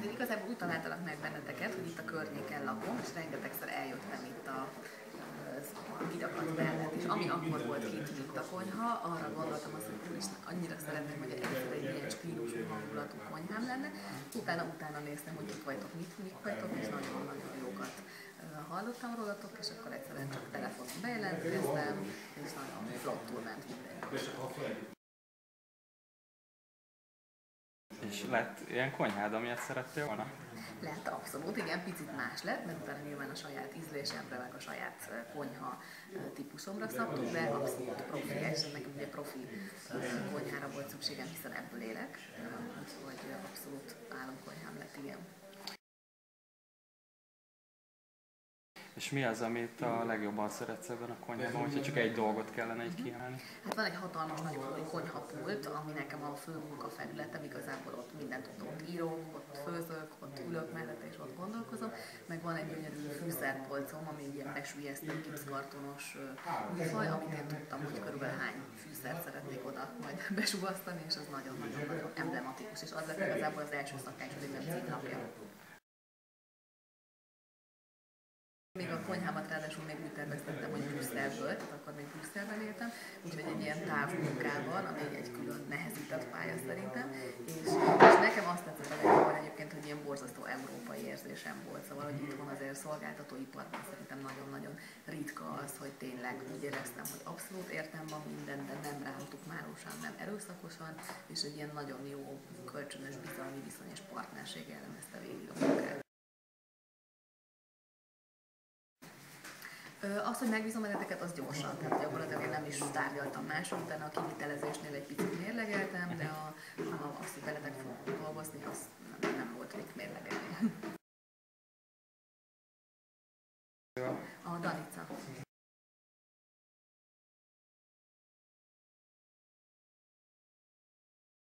Hát én igazából úgy találtalak meg benneteket, hogy itt a környéken lakom, és rengetegszer eljöttem itt a Kidakat mellett, és ami akkor volt kint, mint a konyha, arra gondoltam azt, hogy úristen, annyira szeretném, hogy egyszer egy ilyen stílusú hangulatú konyhám lenne. Utána néztem, hogy kik vagytok, mik vagytok, és nagyon-nagyon jókat hallottam rólatok, és akkor egyszerűen csak telefonon bejelentkeztem, és nagyon flottul ment minden. És lett ilyen konyhád, amilyet szerettél volna? Lett, abszolút, igen, picit más lett, mert utána nyilván a saját ízlésemre, meg a saját konyha típusomra szabtuk, de abszolút profi, és nekem ugye profi konyhára volt szükségem, hiszen ebből élek, úgyhogy abszolút álomkonyhám lett, igen. És mi az, amit a legjobban szeretsz ebben a konyhában, hogyha csak egy dolgot kellene így kiemelni? Hát van egy hatalmas nagy konyhapult, ami nekem a fő munkafelületem, igazából ott mindent ott írok, ott főzök, ott ülök mellette és ott gondolkozom, meg van egy gyönyörű fűszerpolcom, ami ilyen besüllyesztett gipszkartonos műfaj, amit én tudtam, hogy körülbelül hány fűszert szeretnék oda majd besugasztani, és az nagyon-nagyon emblematikus, és az lett igazából az első szakácsodében címlapja. Még a konyhámat ráadásul még úgy terveztettem, hogy Brüsszelből, tehát akkor még Brüsszelben éltem, úgyhogy egy ilyen távmunkában, ami egy külön nehezített pálya szerintem, és nekem azt tetszett a legjobban egyébként, hogy ilyen borzasztó európai érzésem volt, szóval, hogy itthon azért szolgáltatóiparban szerintem nagyon-nagyon ritka az, hogy tényleg úgy éreztem, hogy abszolút értem van minden, de nem rátukmálósan, nem erőszakosan, és egy ilyen nagyon jó kölcsönös bizalmi viszony és partnerség jellemezte végig a munkát. Az, hogy megbízom benneteket, az gyorsan, tehát gyakorlatilag én nem is tárgyaltam másról, utána a kivitelezésnél egy picit mérlegeltem, de azt, hogy veletek fogok dolgozni, az nem volt mit mérlegelni. A Danica.